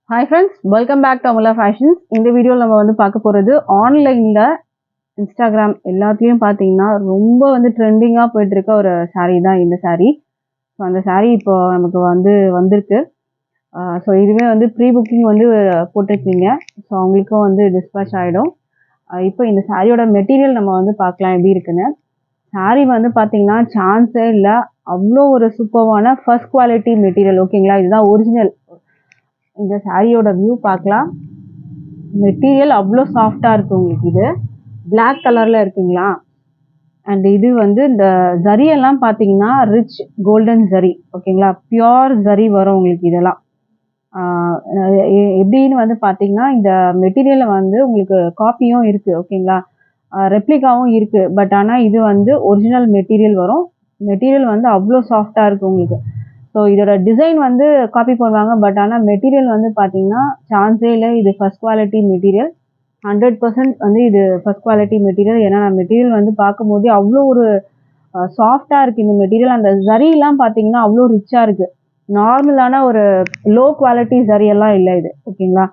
Hi friends, welcome back to Amula Fashions. இந்த வீடியோல நம்ம வந்து பார்க்க போறது ஆன்லைன்ல Instagram எல்லாத்துலயும் பாத்தீங்கன்னா ரொம்ப வந்து ட்ரெண்டிங்கா போயிட்டு இருக்க ஒரு saree தான் இந்த saree. ஸோ அந்த saree இப்போ நமக்கு வந்திருக்கு. ஸோ இதுவே வந்து ப்ரீ புக்கிங் வந்து போட்டிருக்கீங்க. ஸோ அவங்களுக்கும் வந்து டிஸ்பேச் ஆகிடும். இப்போ இந்த சாரியோட மெட்டீரியல் நம்ம வந்து பார்க்கலாம் எப்படி இருக்குன்னு. saree வந்து பார்த்தீங்கன்னா சான்ஸே இல்லை, அவ்வளோ ஒரு சூப்பர்வான ஃபர்ஸ்ட் குவாலிட்டி மெட்டீரியல். ஓகேங்களா, இதுதான் ஒரிஜினல். இந்த சாரியோட வியூ பார்க்கலாம். மெட்டீரியல் அவ்வளோ சாஃப்டாக இருக்குது உங்களுக்கு. இது பிளாக் கலரில் இருக்குங்களா. அண்ட் இது வந்து இந்த ஜரியெல்லாம் பார்த்தீங்கன்னா ரிச் கோல்டன் ஜரி. ஓகேங்களா, பியோர் ஜரி வரும் உங்களுக்கு. இதெல்லாம் எப்படின்னு வந்து பார்த்தீங்கன்னா இந்த மெட்டீரியலில் வந்து உங்களுக்கு காப்பியும் இருக்குது. ஓகேங்களா, ரெப்ளிகாவும் இருக்குது. பட் ஆனால் இது வந்து ஒரிஜினல் மெட்டீரியல் வரும். மெட்டீரியல் வந்து அவ்வளோ சாஃப்டாக இருக்குது உங்களுக்கு. ஸோ இதோட டிசைன் வந்து காப்பி பண்ணுவாங்க. பட் ஆனால் மெட்டீரியல் வந்து பார்த்தீங்கன்னா சான்ஸே இல்லை. இது ஃபர்ஸ்ட் குவாலிட்டி மெட்டீரியல். 100% வந்து இது ஃபர்ஸ்ட் குவாலிட்டி மெட்டீரியல். ஏன்னா நான் மெட்டீரியல் வந்து பார்க்கும்போதே அவ்வளோ ஒரு சாஃப்டாக இருக்குது இந்த மெட்டீரியல். அந்த ஜரியெல்லாம் பார்த்தீங்கன்னா அவ்வளோ ரிச்சாக இருக்குது. நார்மலான ஒரு லோ குவாலிட்டி ஜரியெல்லாம் இல்லை இது. ஓகேங்களா,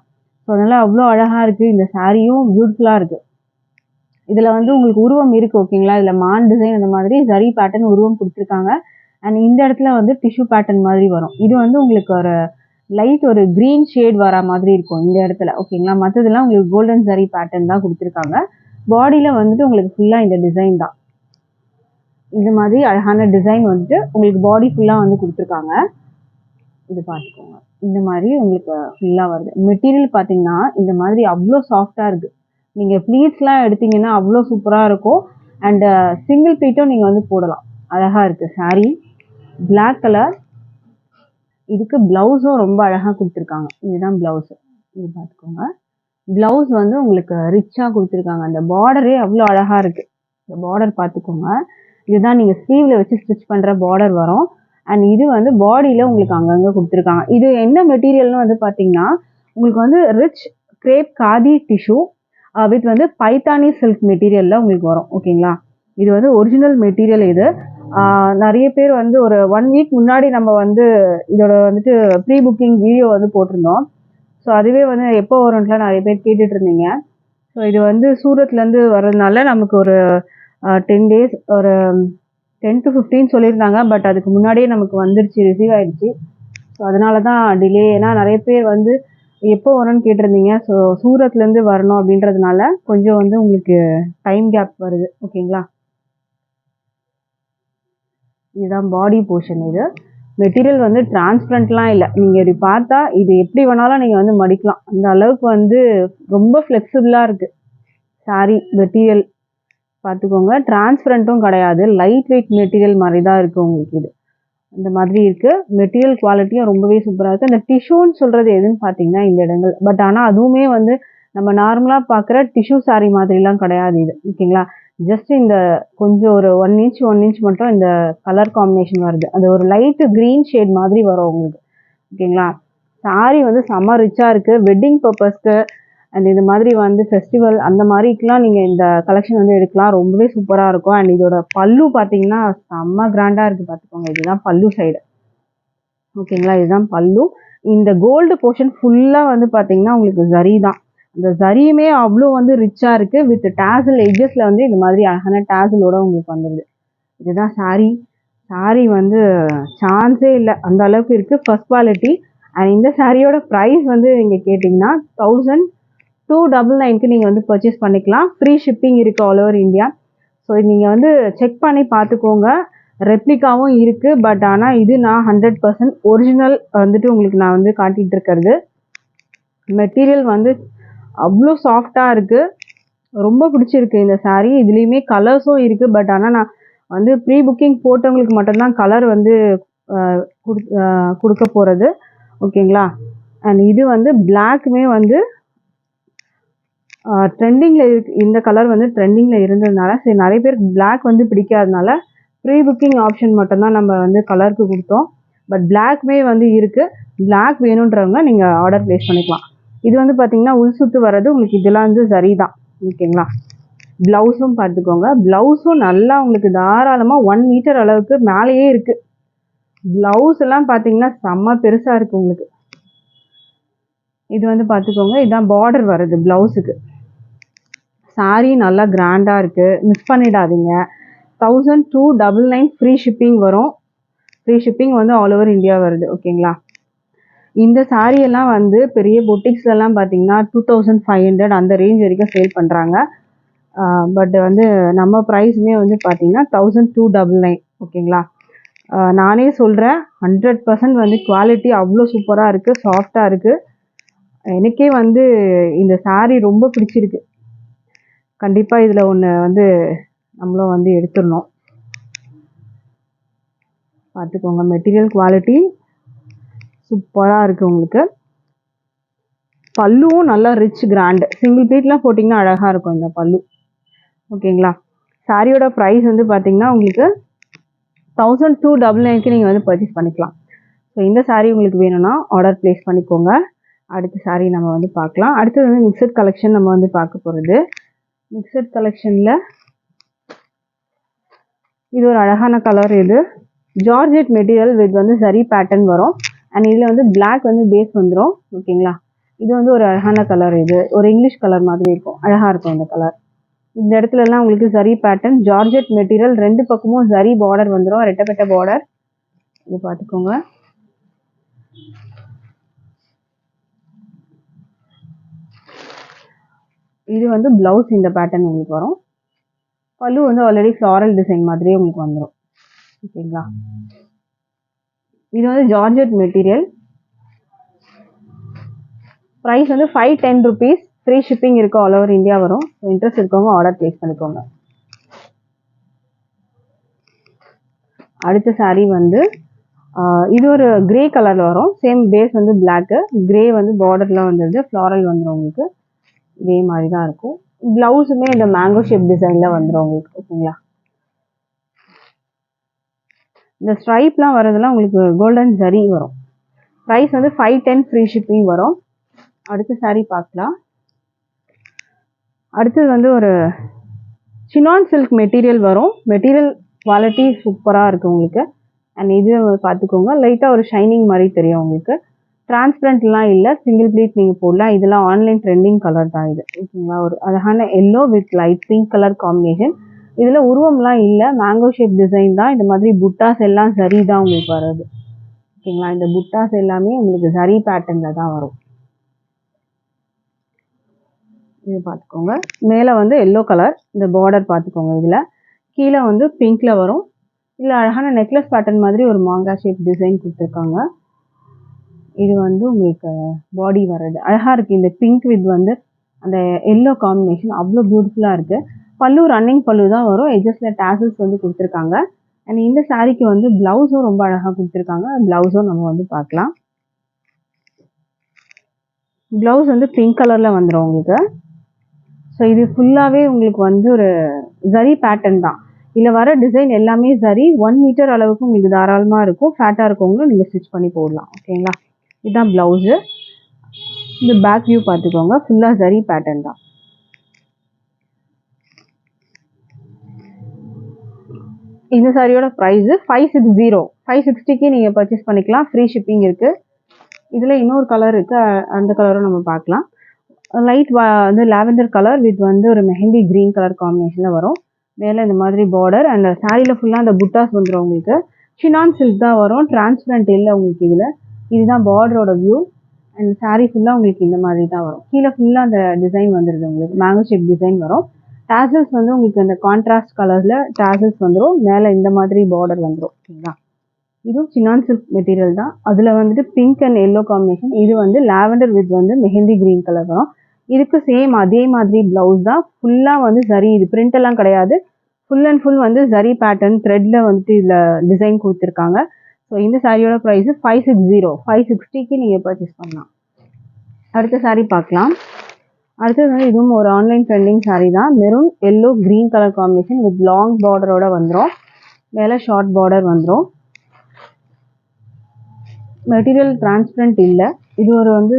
ஸோ அதனால் அவ்வளோ அழகாக இருக்குது. இந்த சாரியும் பியூட்டிஃபுல்லாக இருக்குது. இதில் வந்து உங்களுக்கு உருவம் இருக்குது. ஓகேங்களா, இதில் மான் டிசைன் அந்த மாதிரி ஜரி பேட்டர்ன் உருவம் கொடுத்துருக்காங்க. அண்ட் இந்த இடத்துல வந்து டிஷ்யூ பேட்டர்ன் மாதிரி வரும். இது வந்து உங்களுக்கு ஒரு லைட் ஒரு க்ரீன் ஷேட் வர மாதிரி இருக்கும் இந்த இடத்துல. ஓகேங்களா, மற்றதெல்லாம் உங்களுக்கு கோல்டன் ஜரி பேட்டர்ன் தான் கொடுத்துருக்காங்க. பாடியில் வந்துட்டு உங்களுக்கு ஃபுல்லாக இந்த டிசைன் தான். இந்த மாதிரி அழகான டிசைன் வந்துட்டு உங்களுக்கு பாடி ஃபுல்லாக வந்து கொடுத்துருக்காங்க. இது பார்த்துக்கோங்க, இந்த மாதிரி உங்களுக்கு ஃபுல்லாக வருது. மெட்டீரியல் பார்த்தீங்கன்னா இந்த மாதிரி அவ்வளோ சாஃப்டாக இருக்குது. நீங்கள் ப்ளீட்ஸ்லாம் எடுத்தீங்கன்னா அவ்வளோ சூப்பராக இருக்கும். அண்டு சிங்கிள் பீட்டும் நீங்கள் வந்து போடலாம். அழகாக இருக்குது சாரீ. Black colour. இதுக்கு ப்ளவுஸும் ரொம்ப அழகாக கொடுத்துருக்காங்க. இதுதான் ப்ளவுஸு. இது பார்த்துக்கோங்க. ப்ளவுஸ் வந்து உங்களுக்கு ரிச்சாக கொடுத்துருக்காங்க. அந்த பார்டரே அவ்வளோ அழகாக இருக்குது. இந்த பார்டர் பார்த்துக்கோங்க. இதுதான் நீங்கள் ஸ்லீவில் வச்சு ஸ்டிச் பண்ணுற பார்டர் வரும். அண்ட் இது வந்து பாடியில் உங்களுக்கு அங்கங்கே கொடுத்துருக்காங்க. இது என்ன மெட்டீரியல்னு வந்து பார்த்தீங்கன்னா உங்களுக்கு வந்து rich crepe khadi tissue with வந்து பைத்தானி சில்க் மெட்டீரியலில் உங்களுக்கு வரும். ஓகேங்களா, இது வந்து ஒரிஜினல் மெட்டீரியல். இது நிறைய பேர் வந்து ஒரு 1 வீக் முன்னாடி நம்ம வந்து இதோட வந்துட்டு ப்ரீ புக்கிங் வீடியோ வந்து போட்டிருந்தோம். ஸோ அதுவே வந்து எப்போ வரும்லாம் நிறைய பேர் கேட்டுட்டு இருந்தீங்க. ஸோ இது வந்து சூரத்லேருந்து வர்றதுனால நமக்கு ஒரு 10 days, ஒரு 10 to 15 சொல்லியிருந்தாங்க. பட் அதுக்கு முன்னாடியே நமக்கு வந்துருச்சு, ரிசீவ் ஆயிடுச்சு. ஸோ அதனால தான் டிலே. ஏன்னா நிறைய பேர் வந்து எப்போ வரும்னு கேட்டிருந்தீங்க. ஸோ சூரத்லேருந்து வரணும் அப்படின்றதுனால கொஞ்சம் வந்து உங்களுக்கு டைம் கேப் வருது. ஓகேங்களா, இதுதான் பாடி போர்ஷன். இது மெட்டீரியல் வந்து டிரான்ஸ்பரண்ட்லாம் இல்லை. நீங்கள் இப்படி பார்த்தா இது எப்படி வேணாலும் நீங்கள் வந்து மடிக்கலாம். அந்த அளவுக்கு வந்து ரொம்ப ஃப்ளெக்சிபிளாக இருக்குது சாரீ மெட்டீரியல். பார்த்துக்கோங்க, டிரான்ஸ்பரண்ட்டும் கிடையாது, லைட் வெயிட் மெட்டீரியல் மாதிரி தான் இருக்குது உங்களுக்கு. இது இந்த மாதிரி இருக்குது. மெட்டீரியல் குவாலிட்டியும் ரொம்பவே சூப்பராக இருக்குது. அந்த டிஷ்யூன்னு சொல்கிறது எதுன்னு பார்த்தீங்கன்னா இந்த இடங்கள். பட் ஆனால் அதுவுமே வந்து நம்ம நார்மலாக பார்க்குற டிஷ்யூ சாரீ மாதிரிலாம் கிடையாது இது. ஓகேங்களா, ஜஸ்ட் இந்த கொஞ்சம் ஒரு 1 inch மட்டும் இந்த கலர் காம்பினேஷன் வருது. அது ஒரு லைட்டு க்ரீன் ஷேட் மாதிரி வரும் உங்களுக்கு. ஓகேங்களா, சாரீ வந்து செம்ம ரிச்சாக இருக்குது. வெட்டிங் பர்பஸ்க்கு அண்ட் இந்த மாதிரி வந்து ஃபெஸ்டிவல் அந்த மாதிரிக்கெலாம் நீங்கள் இந்த கலெக்ஷன் வந்து எடுக்கலாம். ரொம்பவே சூப்பராக இருக்கும். அண்ட் இதோட பல்லு பார்த்தீங்கன்னா செம்ம கிராண்டாக இருக்குது. பார்த்துக்கோங்க, இதுதான் பல்லு சைடு. ஓகேங்களா, இதுதான் பல்லு. இந்த கோல்டு போர்ஷன் ஃபுல்லாக வந்து பார்த்தீங்கன்னா உங்களுக்கு ஜரி தான். அந்த ஜரியுமே அவ்வளோ வந்து ரிச்சாக இருக்குது. வித் டேசல் எட்ஜஸில் வந்து இந்த மாதிரி அழகான டேசலோட உங்களுக்கு வந்துடுது. இதுதான் சாரீ. சாரீ வந்து சான்ஸே இல்லை, அந்த அளவுக்கு இருக்குது, ஃபர்ஸ்ட் குவாலிட்டி. அண்ட் இந்த சாரியோட ப்ரைஸ் வந்து நீங்கள் கேட்டிங்கன்னா 1299க்கு நீங்கள் வந்து பர்ச்சேஸ் பண்ணிக்கலாம். ஃப்ரீ ஷிப்பிங் இருக்குது ஆல் ஓவர் இந்தியா. ஸோ நீங்கள் வந்து செக் பண்ணி பார்த்துக்கோங்க. ரெப்ளிகாவும் இருக்குது. பட் ஆனால் இது நான் 100% ஒரிஜினல் வந்துட்டு உங்களுக்கு நான் வந்து காட்டிகிட்டு இருக்கிறது. மெட்டீரியல் வந்து அவ்வளோ சாஃப்டாக இருக்குது. ரொம்ப பிடிச்சிருக்கு இந்த சாரீ. இதுலேயுமே கலர்ஸும் இருக்குது. பட் ஆனால் நான் வந்து ப்ரீ புக்கிங் போட்டவங்களுக்கு மட்டும்தான் கலர் வந்து கொடுக்க போகிறது. ஓகேங்களா, அண்ட் இது வந்து பிளாக்குமே வந்து ட்ரெண்டிங்கில் இருக்குது. இந்த கலர் வந்து ட்ரெண்டிங்கில் இருந்ததுனால சரி நிறைய பேருக்கு பிளாக் வந்து பிடிக்காதனால ப்ரீ புக்கிங் ஆப்ஷன் மட்டும்தான் நம்ம வந்து கலருக்கு கொடுத்தோம். பட் பிளாக்மே வந்து இருக்குது. பிளாக் வேணுன்றவங்க நீங்கள் ஆர்டர் ப்ளேஸ் பண்ணிக்கலாம். இது வந்து பார்த்தீங்கன்னா உள் சுற்று வர்றது உங்களுக்கு இதெல்லாம் வந்து சரி தான். ஓகேங்களா, ப்ளவுஸும் பார்த்துக்கோங்க. ப்ளவுஸும் நல்லா உங்களுக்கு தாராளமாக 1 மீட்டர் அளவுக்கு மேலேயே இருக்குது. ப்ளவுஸ் எல்லாம் பார்த்தீங்கன்னா செம்ம பெருசாக இருக்குது உங்களுக்கு. இது வந்து பார்த்துக்கோங்க, இதான் பார்டர் வருது ப்ளவுஸுக்கு. saree நல்லா கிராண்டாக இருக்குது, மிஸ் பண்ணிடாதீங்க. 1299 ஃப்ரீ ஷிப்பிங் வரும். ஃப்ரீ ஷிப்பிங் வந்து ஆல் ஓவர் இந்தியா வருது. ஓகேங்களா? இந்த saree எல்லாம் வந்து பெரிய பொட்டிக்ஸ்லாம் பார்த்தீங்கன்னா 2500 அந்த ரேஞ்ச் வரைக்கும் சேல் பண்ணுறாங்க. பட் வந்து நம்ம ப்ரைஸுமே வந்து பார்த்தீங்கன்னா 1299. ஓகேங்களா? நானே சொல்கிறேன், 100% வந்து குவாலிட்டி அவ்வளோ சூப்பராக இருக்குது, சாஃப்டாக இருக்குது. எனக்கே வந்து இந்த saree ரொம்ப பிடிச்சிருக்கு. கண்டிப்பாக இதில் ஒன்று வந்து நம்மளும் வந்து எடுத்துடணும். பார்த்துக்கோங்க, மெட்டீரியல் குவாலிட்டி சூப்பராக இருக்குது உங்களுக்கு. பல்லுவும் நல்லா ரிச் கிராண்டு, சிங்கிள் பீட்லாம் போட்டிங்கன்னா அழகாக இருக்கும் இந்த பல்லு. ஓகேங்களா? சாரியோட ப்ரைஸ் வந்து பார்த்தீங்கன்னா உங்களுக்கு 1299க்கு நீங்கள் வந்து பர்ச்சேஸ் பண்ணிக்கலாம். ஸோ இந்த saree உங்களுக்கு வேணும்னா ஆர்டர் ப்ளேஸ் பண்ணிக்கோங்க. அடுத்த saree நம்ம வந்து பார்க்கலாம். அடுத்தது வந்து மிக்சட் கலெக்ஷன் நம்ம வந்து பார்க்க போகிறது. மிக்சட் கலெக்ஷனில் இது ஒரு அழகான கலர். இது ஜார்ஜெட் மெட்டீரியல் வித் வந்து சரி பேட்டர்ன் வரும். அண்ட் இதில் வந்து பிளாக் வந்து பேஸ் வந்துடும். ஓகேங்களா? இது வந்து ஒரு அழகான கலர். இது ஒரு இங்கிலீஷ் கலர் மாதிரி இருக்கும், அழகாக இருக்கும் இந்த கலர். இந்த இடத்துலலாம் உங்களுக்கு சரி பேட்டர்ன், ஜார்ஜெட் மெட்டீரியல், 2 பக்கமும் சரி பார்டர் வந்துடும், ரெட்டப்பட்ட பார்டர். இது பார்த்துக்கோங்க. இது வந்து ப்ளவுஸ், இந்த பேட்டர்ன் உங்களுக்கு வரும். பல்லு வந்து ஆல்ரெடி ஃப்ளாரல் டிசைன் மாதிரியே உங்களுக்கு வந்துடும். ஓகேங்களா? இது வந்து ஜார்ஜெட் மெட்டீரியல். ப்ரைஸ் வந்து 510 rupees. ஃப்ரீ ஷிப்பிங் இருக்குது, ஆல் ஓவர் இந்தியா வரும். ஸோ இன்ட்ரெஸ்ட் இருக்கவங்க ஆர்டர் ப்ளேஸ் பண்ணிக்கோங்க. அடுத்த saree வந்து இது ஒரு கிரே கலரில் வரும். சேம் பேஸ் வந்து பிளாக்கு, கிரே வந்து பார்டர்லாம் வந்துடுது, ஃப்ளாரல் வந்துடும் உங்களுக்கு. இதே மாதிரி தான் இருக்கும். ப்ளவுஸுமே இந்த மேங்கோ ஷேப் டிசைனில் வந்துடும் உங்களுக்கு. ஓகேங்களா? இந்த ஸ்ட்ரைப்லாம் வரதெல்லாம் உங்களுக்கு கோல்டன் ஜரி வரும். ப்ரைஸ் வந்து 510 ஃப்ரீ ஷிப்பிங் வரும். அடுத்த saree பார்க்கலாம். அடுத்தது வந்து ஒரு சினான் சில்க் மெட்டீரியல் வரும். மெட்டீரியல் குவாலிட்டி சூப்பராக இருக்குது உங்களுக்கு. அண்ட் இது பார்த்துக்கோங்க, லைட்டாக ஒரு ஷைனிங் மாதிரி தெரியும் உங்களுக்கு. டிரான்ஸ்பரண்ட்லாம் இல்லை, சிங்கிள் ப்ளீட் நீங்கள் போடலாம். இதெல்லாம் ஆன்லைன் ட்ரெண்டிங் கலர் தான் இது. ஓகேங்களா? ஒரு அழகான yellow with light pink colour combination. இதில் உருவம்லாம் இல்லை, மேங்கோ ஷேப் டிசைன் தான். இந்த மாதிரி புட்டாஸ் எல்லாம் சரி தான் உங்களுக்கு வர்றது. ஓகேங்களா? இந்த புட்டாஸ் எல்லாமே உங்களுக்கு சரி பேட்டர்னில் தான் வரும். இது பார்த்துக்கோங்க. மேலே வந்து எல்லோ கலர் இந்த பார்டர் பார்த்துக்கோங்க. இதில் கீழே வந்து பிங்க்கில் வரும். இதில் அழகான நெக்லஸ் பேட்டர்ன் மாதிரி ஒரு மாங்காய் ஷேப் டிசைன் கொடுத்துருக்காங்க. இது வந்து உங்களுக்கு பாடி வர்றது அழகாக இருக்குது. இந்த பிங்க் வித் வந்து அந்த எல்லோ காம்பினேஷன் அவ்வளோ பியூட்டிஃபுல்லாக இருக்குது. பல்லு ரன்னிங் பல்லு தான் வரும். எட்ஜஸில் டேசல்ஸ் வந்து கொடுத்துருக்காங்க. அண்ட் இந்த சாரீக்கு வந்து ப்ளவுஸும் ரொம்ப அழகாக கொடுத்துருக்காங்க. ப்ளவுஸும் நம்ம வந்து பார்க்கலாம். ப்ளவுஸ் வந்து பிங்க் கலரில் வந்துடும் உங்களுக்கு. ஸோ இது ஃபுல்லாகவே உங்களுக்கு வந்து ஒரு ஜரி பேட்டர்ன் தான். இதில் வர டிசைன் எல்லாமே சரி. 1 மீட்டர் அளவுக்கு உங்களுக்கு தாராளமாக இருக்கும். ஃபேட்டாக இருக்கவங்களும் நீங்கள் ஸ்டிச் பண்ணி போடலாம். ஓகேங்களா? இதுதான் ப்ளவுஸு. இந்த பேக் வியூ பார்த்துக்கோங்க, ஃபுல்லாக சரி பேட்டர்ன் தான். இந்த சாரியோட ப்ரைஸு 560க்கு நீங்கள் பர்ச்சேஸ் பண்ணிக்கலாம். ஃப்ரீ ஷிப்பிங் இருக்குது. இதில் இன்னொரு கலர் இருக்குது, அந்த கலரும் நம்ம பார்க்கலாம். லைட் வந்து லாவெண்டர் கலர் வித் வந்து ஒரு மெஹந்தி க்ரீன் கலர் காம்பினேஷனில் வரும். மேலே இந்த மாதிரி பார்டர் அண்ட் சாரியில் ஃபுல்லாக அந்த புட்டாஸ் வந்துடும் உங்களுக்கு. ஷினான் சில்க் தான் வரும், டிரான்ஸ்பரண்ட் இல்லை உங்களுக்கு. இதில் இதுதான் பார்டரோட வியூ. அண்ட் சாரீ ஃபுல்லாக உங்களுக்கு இந்த மாதிரி தான் வரும். கீழே ஃபுல்லாக அந்த டிசைன் வந்துடுது உங்களுக்கு, மேங்கோ ஷேப் டிசைன் வரும். டேசல்ஸ் வந்து உங்களுக்கு அந்த கான்ட்ராஸ்ட் கலரில் டேசல்ஸ் வந்துடும். மேலே இந்த மாதிரி பார்டர் வந்துடும். ஓகேங்களா? இதுவும் சினான் சில்க் மெட்டீரியல் தான். அதில் வந்துட்டு பிங்க் அண்ட் எல்லோ காம்பினேஷன். இது வந்து லாவெண்டர் வித் வந்து மெஹந்தி க்ரீன் கலர் வரும். இதுக்கு சேம் அதே மாதிரி ப்ளவுஸ் தான். ஃபுல்லாக வந்து சரி, இது பிரிண்ட் எல்லாம் கிடையாது. ஃபுல் அண்ட் ஃபுல் வந்து சரி பேட்டர்ன் த்ரெட்டில் வந்துட்டு இதில் டிசைன் கொடுத்துருக்காங்க. ஸோ இந்த சாரியோட ப்ரைஸு 560க்கு நீங்கள் பர்ச்சேஸ் பண்ணலாம். அடுத்த சாரீ பார்க்கலாம். அடுத்தது வந்து இதுவும் ஒரு ஆன்லைன் ட்ரெண்டிங் சாரீ தான். Maroon yellow green colour combination with long பார்டரோட வந்துடும். மேலே ஷார்ட் பார்டர் வந்துடும். மெட்டீரியல் டிரான்ஸ்பரண்ட் இல்லை. இது ஒரு வந்து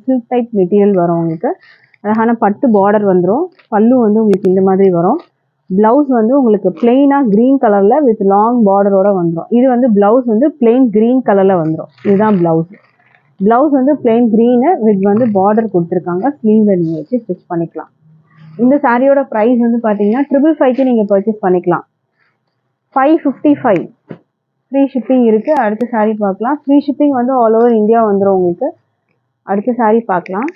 சில்க் டைப் மெட்டீரியல் வரும் உங்களுக்கு. அழகான பட்டு பார்டர் வந்துடும். பல்லு வந்து உங்களுக்கு இந்த மாதிரி வரும். ப்ளவுஸ் வந்து உங்களுக்கு பிளெயினாக க்ரீன் கலரில் வித் லாங் பார்டரோட வந்துடும். இது வந்து ப்ளவுஸ் வந்து பிளெயின் க்ரீன் கலரில் வந்துடும். இதுதான் ப்ளவுஸ். ப்ளவுஸ் வந்து plain green வித் வந்து பார்டர் கொடுத்துருக்காங்க. ஸ்லீவில் நீங்கள் வச்சு ஸ்டிச் பண்ணிக்கலாம். இந்த சாரியோட ப்ரைஸ் வந்து பார்த்தீங்கன்னா 555க்கு நீங்கள் பர்ச்சேஸ் பண்ணிக்கலாம். 555 ஃப்ரீ ஷிப்பிங் இருக்குது. அடுத்த சாரீ பார்க்கலாம். ஃப்ரீ ஷிப்பிங் வந்து ஆல் ஓவர் இந்தியா வந்துடும் உங்களுக்கு. அடுத்த சாரீ பார்க்கலாம்.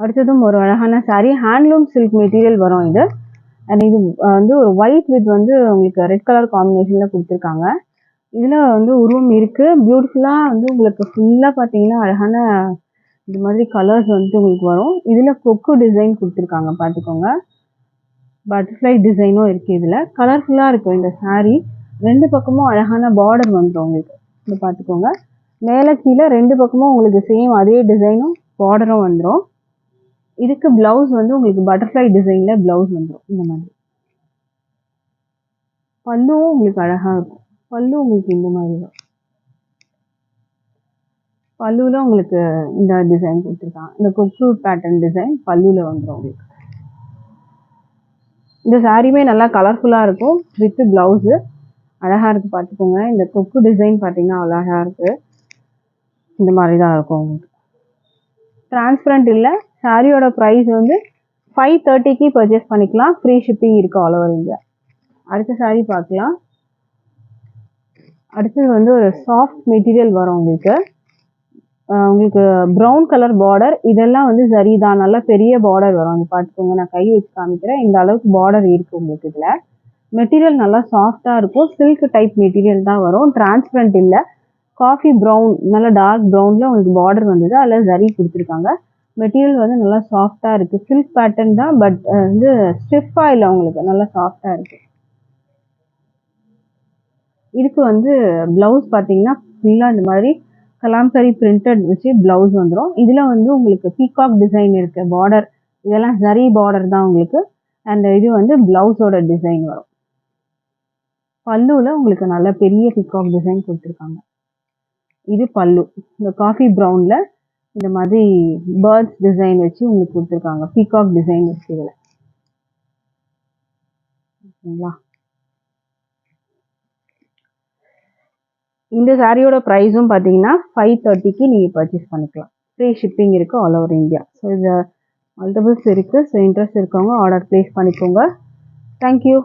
அடுத்ததும் ஒரு அழகான சாரீ, ஹேண்ட்லூம் சில்க் மெட்டீரியல் வரும் இது. அண்ட் இது வந்து ஒரு ஒயிட் வித் வந்து உங்களுக்கு ரெட் கலர் காம்பினேஷனில் கொடுத்துருக்காங்க. இதில் வந்து உருவம் இருக்குது. பியூட்டிஃபுல்லாக வந்து உங்களுக்கு ஃபுல்லாக பார்த்தீங்கன்னா அழகான இது மாதிரி கலர்ஸ் வந்து உங்களுக்கு வரும். இதில் கொக்கு டிசைன் கொடுத்துருக்காங்க பார்த்துக்கோங்க. பட்டர்ஃப்ளை டிசைனும் இருக்குது. இதில் கலர்ஃபுல்லாக இருக்கும் இந்த சாரீ. ரெண்டு பக்கமும் அழகான பார்டர் வந்துடும் உங்களுக்கு. இது பார்த்துக்கோங்க. மேலே கீழே ரெண்டு பக்கமும் உங்களுக்கு சேம் அதே டிசைனும் பார்டரும் வந்துடும். இதுக்கு ப்ளவுஸ் வந்து உங்களுக்கு பட்டர்ஃப்ளை டிசைனில் ப்ளவுஸ் வந்துடும். இந்த மாதிரி பல்லுவும் உங்களுக்கு அழகாக இருக்கும். பல்லு உங்களுக்கு இந்த மாதிரி தான். பல்லுவில் உங்களுக்கு இந்த டிசைன் கொடுத்துருக்காங்க. இந்த கொக்கு பேட்டர்ன் டிசைன் பல்லுவில் வந்துடும் உங்களுக்கு. இந்த சாரியுமே நல்லா கலர்ஃபுல்லாக இருக்கும் வித் ப்ளவுஸு. அழகாக இருக்குது பார்த்துக்கோங்க. இந்த கொக்கு டிசைன் பார்த்தீங்கன்னா அழகாக இருக்குது. இந்த மாதிரி தான் இருக்கும் உங்களுக்கு. டிரான்ஸ்பரண்ட் இல்லை. சாரியோட ப்ரைஸ் வந்து 530க்கு பர்ச்சேஸ் பண்ணிக்கலாம். ஃப்ரீ ஷிப்பிங் இருக்குது ஆல் ஓவர் இந்தியா. அடுத்த சாரீ பார்க்கலாம். அடுத்தது வந்து ஒரு சாஃப்ட் மெட்டீரியல் வரும் உங்களுக்கு. உங்களுக்கு ப்ரௌன் கலர் பார்டர். இதெல்லாம் வந்து சரி தான், நல்லா பெரிய பார்டர் வரும். அது பார்த்துக்கோங்க. நான் கை வச்சு காமிக்கிறேன். இந்த அளவுக்கு பார்டர் இருக்குது உங்களுக்கு. இதில் மெட்டீரியல் நல்லா சாஃப்டாக இருக்கும். சில்க் டைப் மெட்டீரியல் தான் வரும். டிரான்ஸ்பரண்ட் இல்லை. காஃபி ப்ரௌன், நல்லா டார்க் ப்ரௌனில் உங்களுக்கு பார்டர் வந்தது. அதில் சரி கொடுத்துருக்காங்க. மெட்டீரியல் வந்து நல்லா சாஃப்டாக இருக்குது. சில்க் பேட்டர்ன் தான், பட் வந்து ஸ்டிஃபாக இல்லை உங்களுக்கு. நல்லா சாஃப்டாக இருக்குது. இதுக்கு வந்து ப்ளவுஸ் பார்த்தீங்கன்னா ஃபுல்லாக இந்த மாதிரி கலாம்கரி பிரிண்டட் வச்சு ப்ளவுஸ் வந்துடும். இதில் வந்து உங்களுக்கு பீகாக் டிசைன் இருக்குது. பார்டர் இதெல்லாம் சரி பார்டர் தான் உங்களுக்கு. அண்ட் இது வந்து ப்ளவுஸோட டிசைன் வரும். பல்லுவில் உங்களுக்கு நல்ல பெரிய பீகாக் டிசைன் கொடுத்துருக்காங்க. இது பல்லு. இந்த காஃபி ப்ரௌனில் இந்த மாதிரி பேர்ட்ஸ் டிசைன் வச்சு உங்களுக்கு கொடுத்துருக்காங்க. பீகாக் டிசைன் வச்சு இதில். ஓகேங்களா. இந்த சாரியோட ப்ரைஸும் பார்த்தீங்கன்னா 530க்கு நீங்கள் பர்ச்சேஸ் பண்ணிக்கலாம். ஃப்ரீ ஷிப்பிங் இருக்குது ஆல் ஓவர் இந்தியா. ஸோ இது மல்டிபிள்ஸ் இருக்குது. ஸோ இன்ட்ரெஸ்ட் இருக்கவங்க ஆர்டர் ப்ளேஸ் பண்ணிக்கோங்க. தேங்க்யூ.